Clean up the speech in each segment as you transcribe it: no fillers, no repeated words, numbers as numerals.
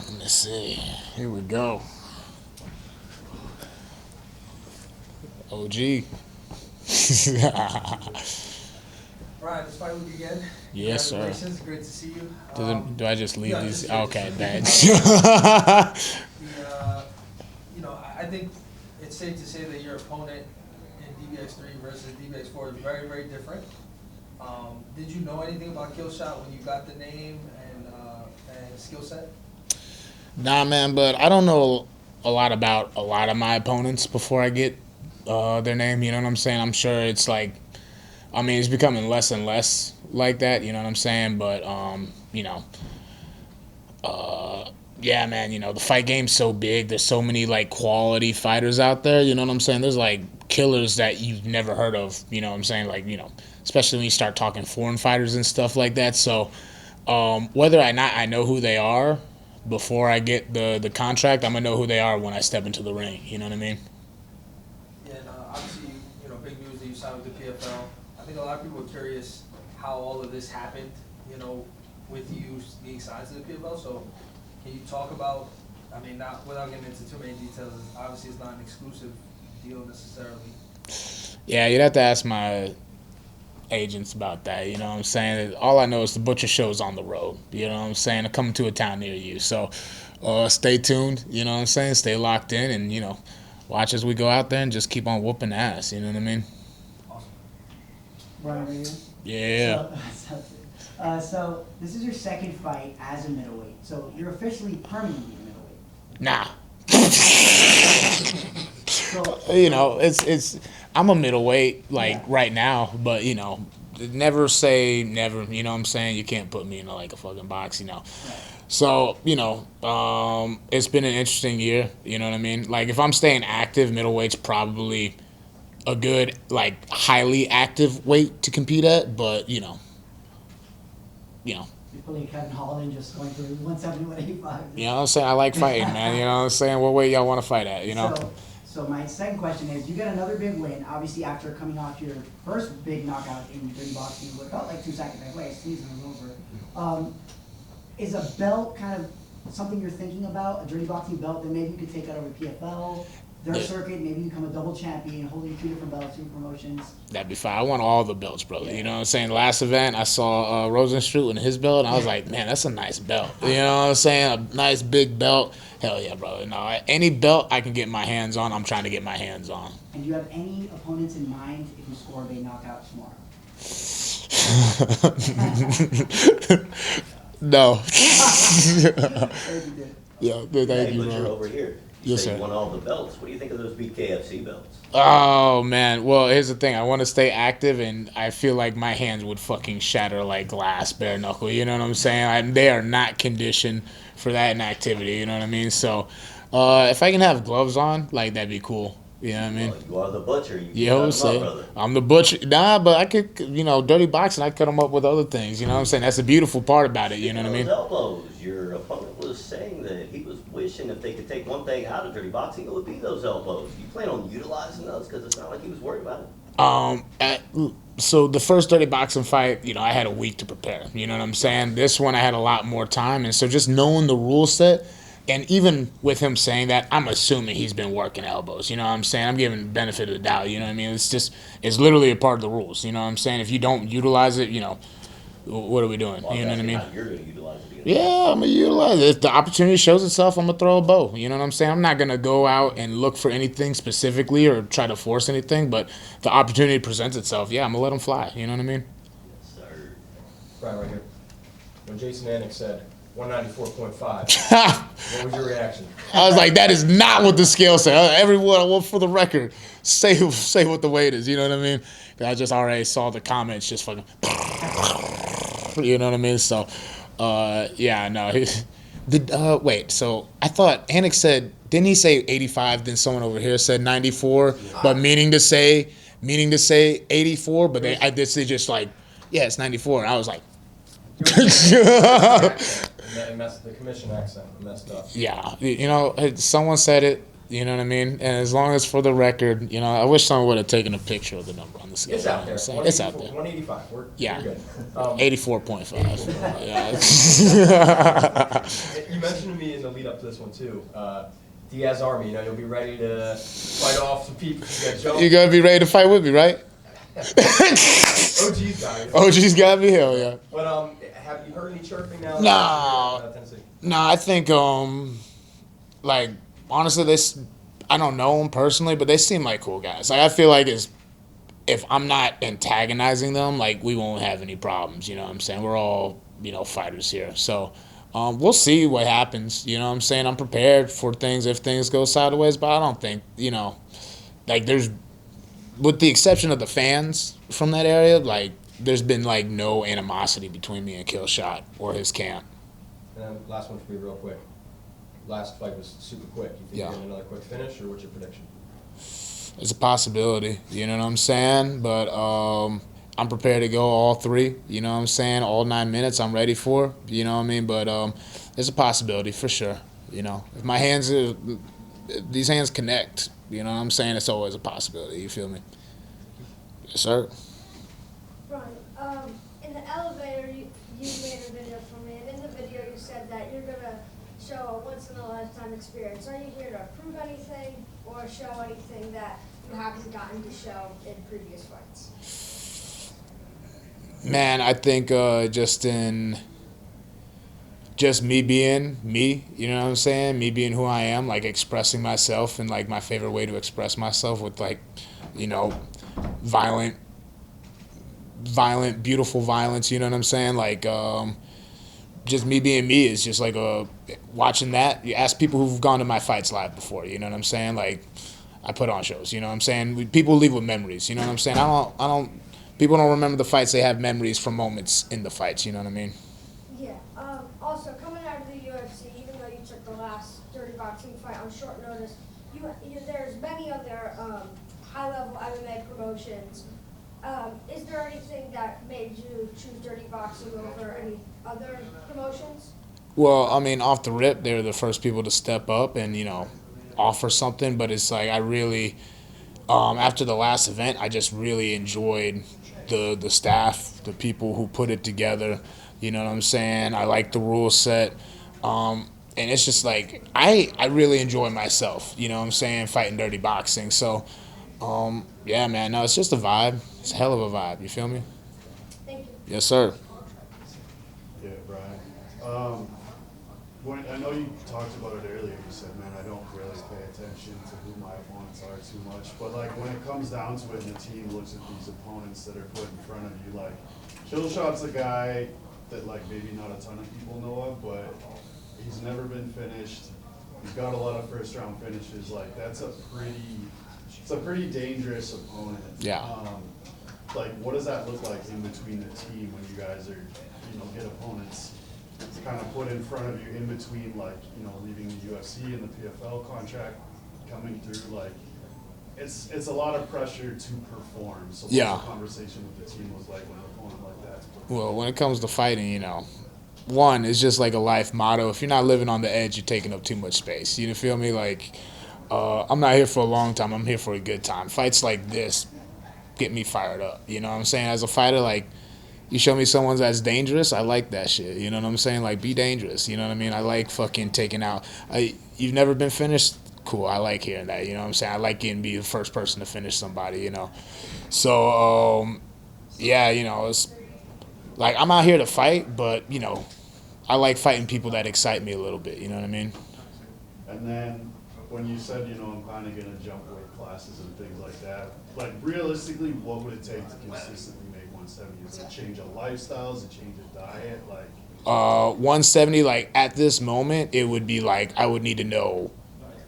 Let me see. Here we go. OG. Bryan, it's fine with you again. Yes, sir. Congratulations. Great to see you. Do I just leave these? just- Okay, bad. I think it's safe to say that your opponent in DBX3 versus DBX4 is very, very different. Did you know anything about Killshot when you got the name and skill set? Nah, man, but I don't know a lot about a lot of my opponents before I get their name. You know what I'm saying? I'm sure it's like, I mean, it's becoming less and less like that. You know what I'm saying? But yeah, man. The fight game's so big. There's so many like quality fighters out there. You know what I'm saying? There's like killers that you've never heard of. You know what I'm saying? Like especially when you start talking foreign fighters and stuff like that. So whether or not I know who they are before I get the contract, I'm gonna know who they are when I step into the ring. You know what I mean? Yeah, and obviously, big news that you signed with the PFL. I think a lot of people are curious how all of this happened, with you being signed to the PFL. So can you talk about, I mean, not without getting into too many details, obviously it's not an exclusive deal necessarily. Yeah, you'd have to ask my agents about that. You know what I'm saying? All I know is the Butcher Show's on the road. You know what I'm saying? I'm coming to a town near you. So stay tuned. You know what I'm saying? Stay locked in and, watch as we go out there and just keep on whooping ass. You know what I mean? Awesome. Bryan, are you? Yeah. So this is your second fight as a middleweight. So you're officially permanently a middleweight. Nah. So, It's I'm a middleweight Yeah. right now, but never say never. You know what I'm saying? You can't put me in like a fucking box. Right. So it's been an interesting year. You know what I mean? Like if I'm staying active, middleweight's probably a good like highly active weight to compete at. But You're pulling Kevin Holland just going through 170, 185. you know what I'm saying? I like fighting, man. You know what I'm saying? What weight y'all want to fight at? So my second question is, you get another big win, obviously after coming off your first big knockout in dirty boxing, what felt like 2 seconds. Like, wait, season was over. Is a belt kind of something you're thinking about, a dirty boxing belt that maybe you could take out over PFL, their Yeah. circuit, maybe become a double champion, holding 2 different belts, 2 promotions? That'd be fine. I want all the belts, brother. You know what I'm saying? Last event, I saw Rosenstruck and his belt, and I was like, man, that's a nice belt. You know what I'm saying? A nice big belt. Hell yeah, brother. No, any belt I can get my hands on, I'm trying to get my hands on. And do you have any opponents in mind if you score a big knockout tomorrow? No. Yeah. Yeah, thank Hey, you, but you're bro. over here. Yes, So sir. you won all the belts. What do you think of those BKFC belts? Oh man, well here's the thing. I want to stay active, and I feel like my hands would fucking shatter like glass, bare knuckle. You know what I'm saying? They are not conditioned for that inactivity. You know what I mean? So, if I can have gloves on, like that'd be cool. You know what I mean? Well, you are the butcher. You You cut know what I'm 'em up, saying? brother. I'm the butcher. Nah, but I could, dirty boxing, I cut them up with other things. You know what I'm saying? That's the beautiful part about it. You know what I mean? Those elbows. Your opponent was saying that he was wishing if they could take one thing out of dirty boxing, it would be those elbows. You plan on utilizing those? Because it's not like he was worried about it. So the first dirty boxing fight, I had a week to prepare. You know what I'm saying? This one I had a lot more time, and so just knowing the rule set, and even with him saying that, I'm assuming he's been working elbows. You know what I'm saying? I'm giving the benefit of the doubt. You know what I mean? It's literally a part of the rules. You know what I'm saying? If you don't utilize it, what are we doing? Well, You know what I mean? How you're going to utilize it again. Yeah, I'm gonna utilize it. If the opportunity shows itself, I'm gonna throw a bow. You know what I'm saying? I'm not gonna go out and look for anything specifically or try to force anything, but if the opportunity presents itself, yeah, I'm gonna let them fly. You know what I mean? Yes, sir. Brian, right here. When Jason Anik said 194.5, what was your reaction? I was like, that is not what the scale said. Everyone, for the record, say what the weight is. You know what I mean? I just already saw the comments just fucking. You know what I mean? So, yeah, no. Wait, so I thought Anik said, didn't he say 85? Then someone over here said 94, but meaning to say 84. But they just like, yeah, it's 94. And I was like, The commission accent messed up. yeah, someone said it. You know what I mean? And as long as for the record, you know, I wish someone would have taken a picture of the number on the scale. It's out there. It's out there. 185. Yeah. We're good. 84.5. Yeah. You mentioned to me in the lead up to this one too. Diaz Army, you know, you'll be ready to fight off some people. You're going to be ready to fight with me, right? OG's got it. OG's got me, hell yeah. But have you heard any chirping now? No. Tennessee? No, I think, like, honestly, I don't know them personally, but they seem like cool guys. Like, I feel like if I'm not antagonizing them, like, we won't have any problems, you know what I'm saying? We're all, you know, fighters here. So, we'll see what happens, you know what I'm saying? I'm prepared for things if things go sideways, but I don't think, you know, like, with the exception of the fans from that area, like, there's been, like, no animosity between me and Killshot or his camp. And then last one for me real quick. Last fight was super quick. You think Yeah. you're getting another quick finish, or what's your prediction? It's a possibility, you know what I'm saying? But I'm prepared to go all three, you know what I'm saying? All 9 minutes I'm ready for, you know what I mean? But it's a possibility for sure, you know. If these hands connect, you know what I'm saying? It's always a possibility, you feel me? Yes, sir. Bryan, in the elevator, you made a video for me, and in the video you said that you're going to show a once-in-a-lifetime experience. Are you here to prove anything or show anything that you haven't gotten to show in previous fights? Man, I think just me being me, you know what I'm saying? Me being who I am, like expressing myself and like my favorite way to express myself with like, you know, violent, beautiful violence, you know what I'm saying? Like, just me being me is just like watching that. You ask people who've gone to my fights live before, you know what I'm saying? Like, I put on shows, you know what I'm saying? People leave with memories, you know what I'm saying? People don't remember the fights, they have memories from moments in the fights, you know what I mean? Yeah. Also, coming out of the UFC, even though you took the last dirty boxing fight on short notice, there's many other high-level MMA promotions. Is there anything that made you choose dirty boxing over any other promotions? Well, I mean, off the rip, they're the first people to step up and, you know, offer something. But it's like I really, after the last event, I just really enjoyed the staff, the people who put it together. You know what I'm saying? I like the rule set. And it's just like, I really enjoy myself, you know what I'm saying, fighting dirty boxing. So, yeah, man, no, it's just a vibe. It's a hell of a vibe, you feel me? Thank you. Yes, sir. Yeah, Bryan. I know you talked about it earlier. You said, man, I don't really pay attention to who my opponents are too much. But, like, when it comes down to it and the team looks at these opponents that are put in front of you, like, Killshot's a guy that, like, maybe not a ton of people know of, but he's never been finished. He's got a lot of first-round finishes. Like, it's a pretty dangerous opponent. Yeah. Like, what does that look like in between the team when you guys are, you know, get opponents kind of put in front of you in between, like, you know, leaving the UFC and the PFL contract coming through? Like, it's a lot of pressure to perform. So Yeah. what's the conversation with the team was like when an opponent like that's performing? Well, when it comes to fighting, you know, one, it's just like a life motto. If you're not living on the edge, you're taking up too much space. You feel me? Like, I'm not here for a long time. I'm here for a good time. Fights like this get me fired up. You know what I'm saying? As a fighter, like, you show me someone that's dangerous, I like that shit. You know what I'm saying? Like, be dangerous. You know what I mean? I like fucking taking out. You've never been finished? Cool. I like hearing that. You know what I'm saying? I like getting be the first person to finish somebody, you know? So, yeah, you know, it's like I'm out here to fight, but, you know, I like fighting people that excite me a little bit. You know what I mean? And then when you said, you know, I'm kind of going to jump weight classes and things like that, like, realistically, what would it take to consistently make 170? Is it change of lifestyle? Is it change of diet? Like, 170, like, at this moment, it would be like I would need to know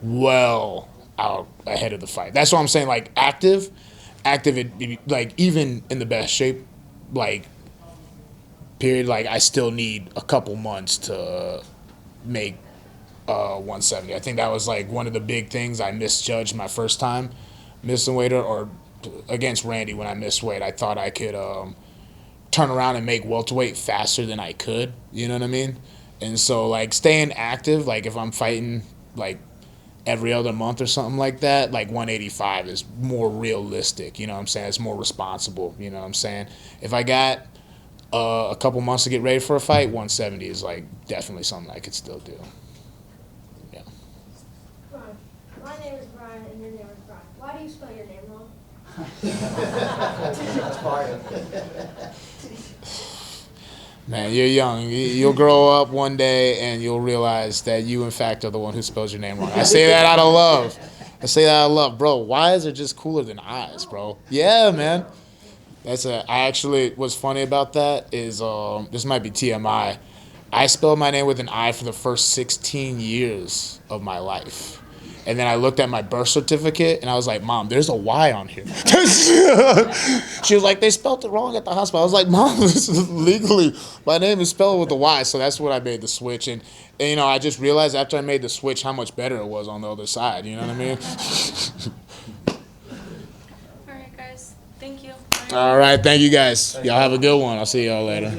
well out ahead of the fight. That's what I'm saying. Like, active, like, even in the best shape, like, period, like, I still need a couple months to make 170. I think that was, like, one of the big things I misjudged my first time missing weight, or against Randy when I missed weight. I thought I could turn around and make welterweight faster than I could, you know what I mean? And so, like, staying active, like, if I'm fighting, like, every other month or something like that, like 185 is more realistic. You know what I'm saying? It's more responsible. You know what I'm saying? If I got a couple months to get ready for a fight, 170 is like definitely something I could still do. Yeah. Brian, my name is Brian and your name is Brian. Why do you spell your name wrong? That's Brian. Man, you're young. You'll grow up one day and you'll realize that you, in fact, are the one who spells your name wrong. I say that out of love. I say that out of love. Bro, Y's are just cooler than I's, bro. Yeah, man. I actually, what's funny about that is, this might be TMI. I spelled my name with an I for the first 16 years of my life. And then I looked at my birth certificate and I was like, Mom, there's a Y on here. She was like, they spelled it wrong at the hospital. I was like, Mom, this is legally, my name is spelled with a Y. So that's what I made the switch. And you know, I just realized after I made the switch how much better it was on the other side. You know what I mean? All right, guys. Thank you. All right. Thank you guys. Y'all have a good one. I'll see y'all later.